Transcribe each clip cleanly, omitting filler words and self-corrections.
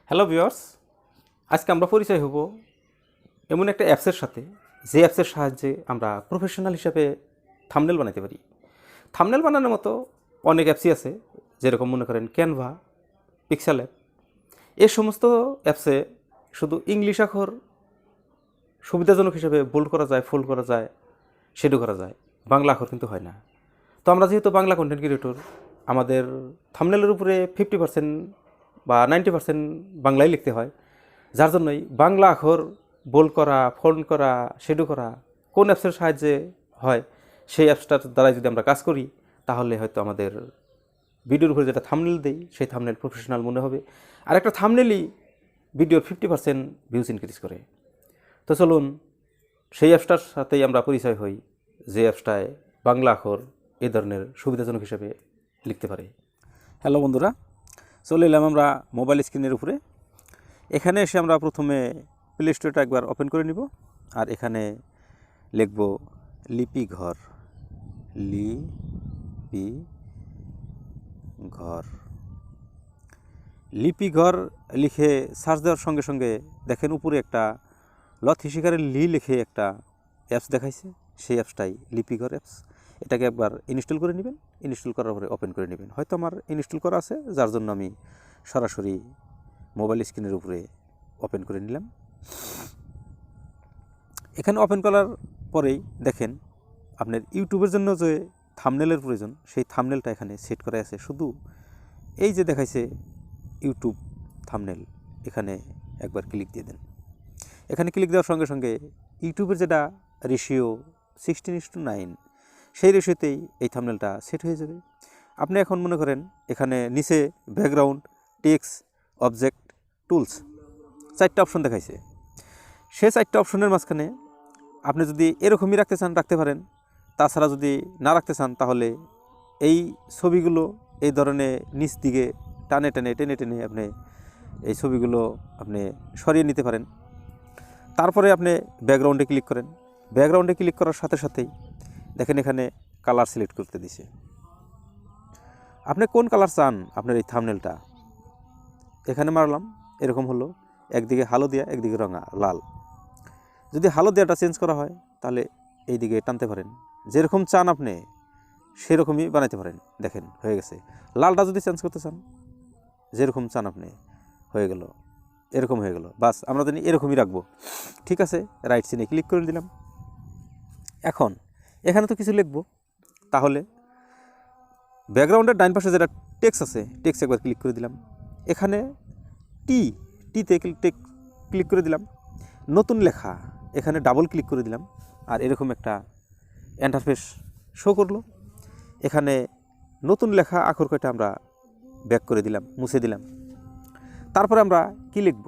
Hello viewers, আজকে আমরা পরিচয় হব এমন একটা অ্যাপসের সাথে, যে অ্যাপসের সাহায্যে আমরা প্রফেশনাল হিসাবে থাম্বনেল বানাতে পারি। থাম্বনেল বানানোর মতো অনেক অ্যাপসই আছে, যেরকম মনে করেন ক্যানভা, পিক্সেল অ্যাপ। এই সমস্ত অ্যাপসে শুধু ইংলিশ আখর সুবিধাজনক হিসেবে বোল্ড করা যায়, ফোল্ড করা যায়, শেডো করা যায়, বাংলা আখর কিন্তু হয় না। তো আমরা যেহেতু বাংলা কন্টেন্ট ক্রিয়েটর, আমাদের থাম্বনেলের উপরে 50% বা 90% বাংলায় লিখতে হয়, যার জন্যই বাংলা আখর বোল্ড করা, ফন্ট করা, শেডো করা কোন অ্যাপসের সাহায্যে হয়, সেই অ্যাপসটার দ্বারাই যদি আমরা কাজ করি, তাহলে হয়তো আমাদের ভিডিওর উপরে যেটা থাম্বনেল দেই, সেই থাম্বনেল প্রফেশনাল মনে হবে। আর একটা থাম্বনেলই ভিডিওর 50% ভিউজ ইনক্রিজ করে। তো চলুন সেই অ্যাপসটার সাথেই আমরা পরিচয় হই, যে অ্যাপসটায় বাংলা আখর এই ধরনের সুবিধাজনক হিসেবে লিখতে পারে। হ্যালো বন্ধুরা, চলে এলাম আমরা মোবাইল স্ক্রিনের উপরে। এখানে এসে আমরা প্রথমে প্লে স্টোরটা একবার ওপেন করে নিব, আর এখানে লিখব লিপি ঘর। লিপি ঘর লিখে সার্চ দেওয়ার সঙ্গে সঙ্গে দেখেন উপরে একটা লথি শিকারের লিখে একটা অ্যাপস দেখাইছে। সেই অ্যাপসটাই লিপি ঘর অ্যাপস। এটাকে একবার ইনস্টল করে নেবেন। ইনস্টল করার পরে ওপেন করে নেবেন। হয়তো আমার ইনস্টল করা আছে, যার জন্য আমি সরাসরি মোবাইল স্ক্রিনের উপরে ওপেন করে নিলাম। এখানে ওপেন করার পরেই দেখেন আপনার ইউটিউবের জন্য যে থাম্বনেলের প্রয়োজন, সেই থাম্বনেলটা এখানে সেট করা আছে। শুধু এই যে দেখাইছে ইউটিউব থাম্বনেল, এখানে একবার ক্লিক দিয়ে দেন। এখানে ক্লিক দেওয়ার সঙ্গে সঙ্গে ইউটিউবের যেটা রেশিও 16:9, সেই রেশিওতেই এই থাম্বনেলটা সেট হয়ে যাবে। আপনি এখন মনে করেন এখানে নিচে ব্যাকগ্রাউন্ড, টেক্সট, অবজেক্ট, টুলস 4টা অপশন দেখাইছে। সেই 4টা অপশনের মাঝখানে আপনি যদি এরকমই রাখতে চান রাখতে পারেন, তাছাড়া যদি না রাখতে চান তাহলে এই ছবিগুলো এই ধরনের নিচ দিকে টেনে টেনে আপনি এই ছবিগুলো আপনি সরিয়ে নিতে পারেন। তারপরে আপনি ব্যাকগ্রাউন্ডে ক্লিক করেন। ব্যাকগ্রাউন্ডে ক্লিক করার সাথে সাথেই দেখেন এখানে কালার সিলেক্ট করতে দিছে। আপনি কোন কালার চান আপনার এই থাম্বনেলটা, এখানে মারলাম, এরকম হলো। একদিকে হলদিয়া, একদিকে রঙা লাল। যদি হলদিয়াটা চেঞ্জ করা হয় তাহলে এই দিকে টানতে পারেন, যেরকম চান আপনি সেরকমই বানাইতে পারেন। দেখেন হয়ে গেছে। লালটা যদি চেঞ্জ করতে চান, যেরকম চান আপনি, হয়ে গেল, এরকম হয়ে গেল। বাস, আমরা জানি এরকমই রাখবো। ঠিক আছে, রাইট সিনে ক্লিক করে দিলাম। এখন এখানে তো কিছু লিখবো, তাহলে ব্যাকগ্রাউন্ডের ডাইন পাশে যেটা টেক্সট আছে, টেক্সট একবার ক্লিক করে দিলাম। এখানে টিতে ক্লিক করে দিলাম। নতুন লেখা, এখানে ডাবল ক্লিক করে দিলাম, আর এরকম একটা ইন্টারফেস শো করলো। এখানে নতুন লেখা আখর কয়টা আমরা ব্যাক করে দিলাম, মুছে দিলাম। তারপরে আমরা কি লিখব,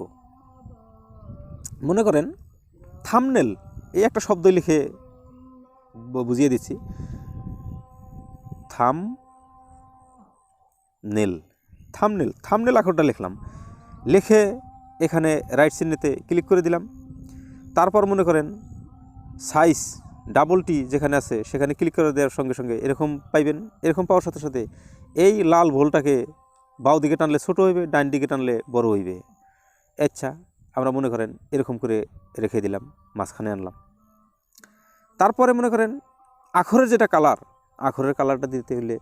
মনে করেন থাম্বনেল, এই একটা শব্দ লিখে বুঝিয়ে দিচ্ছি। থাম্বনেল আখরটা লিখলাম, লিখে এখানে রাইট চিহ্নেতে ক্লিক করে দিলাম। তারপর মনে করেন সাইজ ডাবল টি যেখানে আছে সেখানে ক্লিক করে দেওয়ার সঙ্গে সঙ্গে এরকম পাইবেন। এরকম পাওয়ার সাথে সাথে এই লাল ভোলটাকে বাউ দিকে টানলে ছোট হইবে, ডাইন দিকে টানলে বড় হইবে। আচ্ছা, আমরা মনে করেন এরকম করে রেখে দিলাম, মাঝখানে আনলাম। তারপরে মনে করেন আখরের যেটা কালার, আখরের কালারটা দিতে হলে,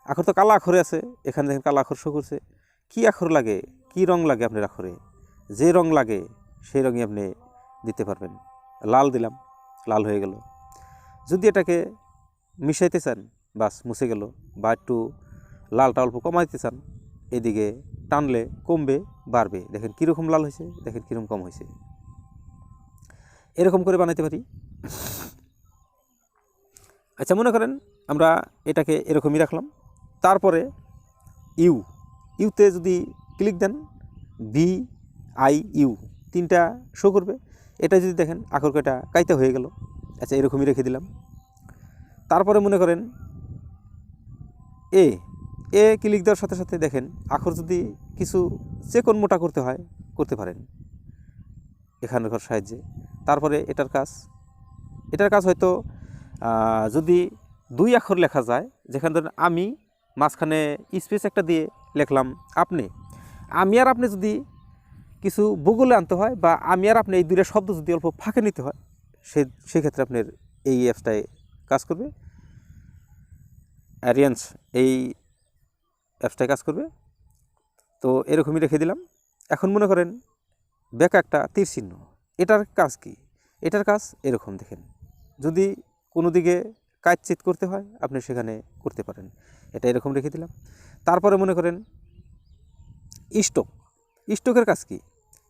আখর তো কালা আখরে আছে, এখানে দেখেন কালা আখর শো করছে। কী আখর লাগে, কী রং লাগে আপনার আখরে, যে রং লাগে সেই রঙই আপনি দিতে পারবেন। লাল দিলাম, লাল হয়ে গেল। যদি এটাকে মিশাইতে চান, বাস মুছে গেল। বা একটু লালটা অল্প কমাইতে চান, এদিকে টানলে কমবে, বাড়বে। দেখেন কীরকম লাল হয়েছে, দেখেন কীরকম কম হয়েছে। এরকম করে বানাইতে পারি। আচ্ছা, মনে করেন আমরা এটাকে এরকমই রাখলাম। তারপরে ইউতে যদি ক্লিক দেন, VIU 3টা শো করবে। এটা যদি দেখেন আখর কয়টা কাইতে হয়ে গেল। আচ্ছা, এরকমই রেখে দিলাম। তারপরে মনে করেন এ ক্লিক দেওয়ার সাথে সাথে দেখেন আখর যদি কিছু চেকন মোটা করতে হয়, করতে পারেন এখানকার সাহায্যে। তারপরে এটার কাজ হয়তো যদি 2 আখর লেখা যায়, যেখানে ধরেন আমি মাঝখানে স্পেস একটা দিয়ে লিখলাম আপনি, আমি আর আপনি যদি কিছু ভূগোলে আনতে হয় বা আমি আর আপনি এই দুইটা শব্দ যদি অল্প ফাঁকে নিতে হয় সেক্ষেত্রে আপনার এই অ্যাপসটায় কাজ করবে, অ্যারিয়ান্স এই অ্যাপসটায় কাজ করবে। তো এরকমই রেখে দিলাম। এখন মনে করেন বেঁকা একটা তীর চিহ্ন, এটার কাজ কি? এটার কাজ এরকম দেখেন, যদি কোনো দিকে কাজচিত করতে হয় আপনি সেখানে করতে পারেন, এটা এরকম রেখে দিলাম। তারপরে মনে করেন স্টোকের কাজ কি?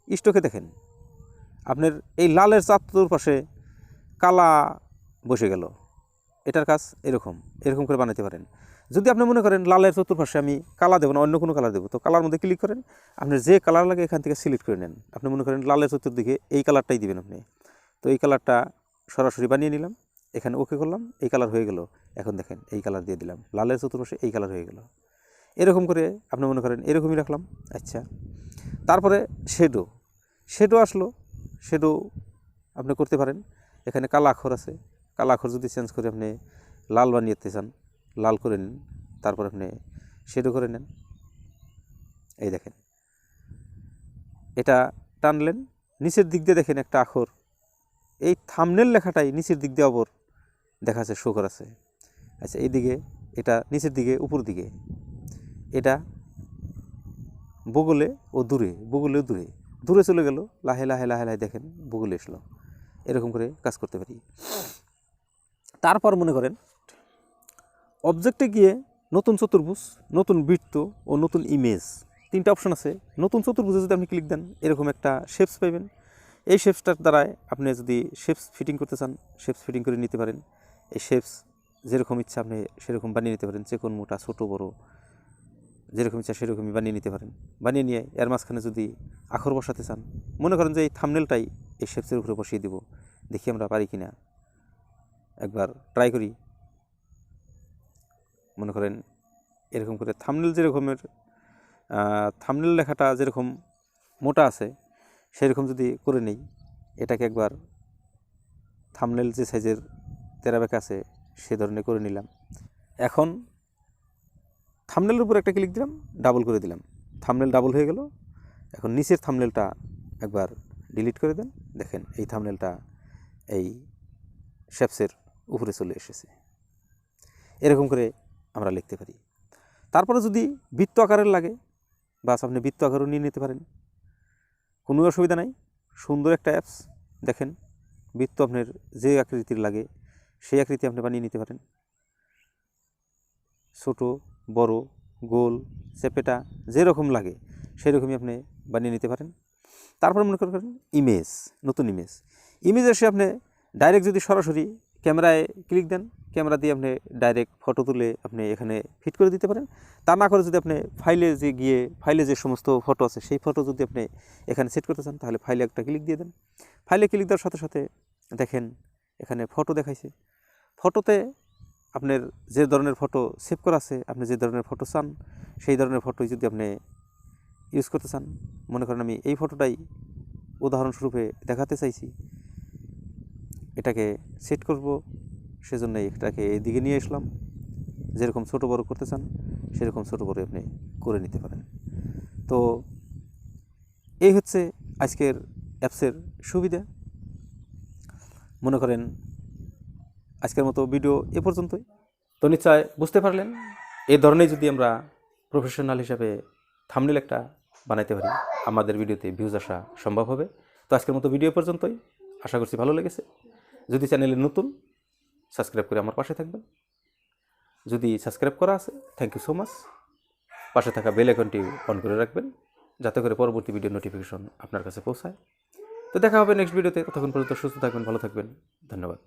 স্টোকে দেখেন আপনার এই লালের চারপাশে কালা বসে গেল, এটার কাজ এরকম করে বানাতে পারেন। যদি আপনি মনে করেন লালের চতুর্পাশে আমি কালা দেবো না, অন্য কোনো কালার দেবো, তো কালার মধ্যে ক্লিক করেন, আপনার যে কালার লাগে এখান থেকে সিলেক্ট করে নেন। আপনি মনে করেন লালের চতুর্দিকে এই কালারটাই দিবেন আপনি, তো এই কালারটা সরাসরি বানিয়ে নিলাম, এখানে ওকে করলাম, এই কালার হয়ে গেল। এখন দেখেন এই কালার দিয়ে দিলাম, লালের চতুর্পাশে এই কালার হয়ে গেল। এরকম করে আপনি মনে করেন এরকমই রাখলাম। আচ্ছা, তারপরে শেডো আসলো, শেডো আপনি করতে পারেন। এখানে কালা আখর আছে, কালা আখর যদি চেঞ্জ করে আপনি লাল বানিয়ে চান, লাল করে নিন, তারপর আপনি শেডো করে নেন। এই দেখেন এটা টানলেন, নিচের দিক দিয়ে দেখেন একটা আখর, এই থাম্বনেল লেখাটাই নিচের দিক দিয়ে আবার দেখা যাচ্ছে, শো করাছে। আচ্ছা, এইদিকে এটা নিচের দিকে উপর দিকে, এটা বগলে ও দূরে দূরে চলে গেল, লাহে লাহে লাহে লাহে দেখেন বগলে এসলো। এরকম করে কাজ করতে পারি। তারপর মনে করেন অবজেক্টে গিয়ে নতুন চতুর্ভুজ, নতুন বৃত্ত ও নতুন ইমেজ, তিনটা অপশন আছে। নতুন চতুর্ভুজে যদি আপনি ক্লিক দেন এরকম একটা শেপস পাবেন। এই শেপসটার দ্বারায় আপনি যদি শেপস ফিটিং করতে চান শেপস ফিটিং করে নিতে পারেন। এই শেপস যেরকম ইচ্ছা আপনি সেরকম বানিয়ে নিতে পারেন, চিকন মোটা ছোটো বড়ো যেরকম ইচ্ছা সেরকমই বানিয়ে নিতে পারেন। বানিয়ে নিয়ে এর মাঝখানে যদি আখর বসাতে চান, মনে করেন যে এই থাম্বনেলটাই এই শেপসের উপরে বসিয়ে দিব, দেখি আমরা পারি কিনা, একবার ট্রাই করি। মনে করেন এরকম করে থাম্বনেল যেরকমের থাম্বনেল লেখাটা যেরকম মোটা আছে সেরকম যদি করে নেই, এটাকে একবার থাম্বনেল যে সাইজের তেরা বেঁকা আছে সে ধরনের করে নিলাম। এখন থাম্বনেলের উপর একটা ক্লিক দিলাম, ডাবল করে দিলাম, থাম্বনেল ডাবল হয়ে গেল। এখন নিচের থাম্বনেলটা একবার ডিলিট করে দেন, দেখেন এই থাম্বনেলটা এই শেপসের উপরে চলে এসেছে। এরকম করে আমরা লিখতে পারি। তারপরে যদি বৃত্ত আকারের লাগে, বাস আপনি বৃত্ত আকারও নিয়ে নিতে পারেন, কোনো অসুবিধা নাই। সুন্দর একটা অ্যাপস, দেখেন বৃত্ত আপনার যে আকৃতির লাগে সেই আকৃতি আপনি বানিয়ে নিতে পারেন, ছোট বড় গোল চেপেটা যেরকম লাগে সেরকমই আপনি বানিয়ে নিতে পারেন। তারপর মনে করেন ইমেজ, নতুন ইমেজ এসে আপনি ডাইরেক্ট যদি সরাসরি ক্যামেরায় ক্লিক দেন, ক্যামেরা দিয়ে আপনি ডাইরেক্ট ফটো তুলে আপনি এখানে ফিট করে দিতে পারেন। তা না করে যদি আপনি ফাইলে যে সমস্ত ফটো আছে সেই ফটো যদি আপনি এখানে সেট করতে চান, তাহলে ফাইলে একটা ক্লিক দিয়ে দেন। ফাইলে ক্লিক দেওয়ার সাথে সাথে দেখেন এখানে ফটো দেখাইছে। ফটোতে আপনার যে ধরনের ফটো সেভ করা আছে, আপনি যে ধরনের ফটো চান সেই ধরনের ফটোই যদি আপনি ইউজ করতে চান, মনে করেন আমি এই ফটোটাই উদাহরণস্বরূপে দেখাতে চাইছি, এটাকে সেট করব, সেজন্য এটাকে এদিকে নিয়ে আসলাম। যেরকম ছোট বড় করতে চান সেরকম ছোট বড় আপনি করে নিতে পারেন। তো এই হচ্ছে আজকের অ্যাপসের সুবিধা। মনে করেন আজকের মতো ভিডিও এ পর্যন্তই। তো নিশ্চয় বুঝতে পারলেন, এই ধরনের যদি আমরা প্রফেশনাল হিসাবে থাম্বনেল একটা বানাইতে পারি, আমাদের ভিডিওতে ভিউজ আসা সম্ভব হবে। তো আজকের মতো ভিডিও পর্যন্তই, আশা করছি ভালো লেগেছে। যদি চ্যানেলে নতুন, সাবস্ক্রাইব করে আমার পাশে থাকবেন। যদি সাবস্ক্রাইব করা আছে, থ্যাংক ইউ সো মাচ। পাশে থাকা বেল আইকনটি অন করে রাখবেন, যাতে করে পরবর্তী ভিডিও নোটিফিকেশন আপনার কাছে পৌঁছায়। তো দেখা হবে নেক্সট ভিডিওতে। ততক্ষণ পর্যন্ত সুস্থ থাকবেন, ভালো থাকবেন, ধন্যবাদ।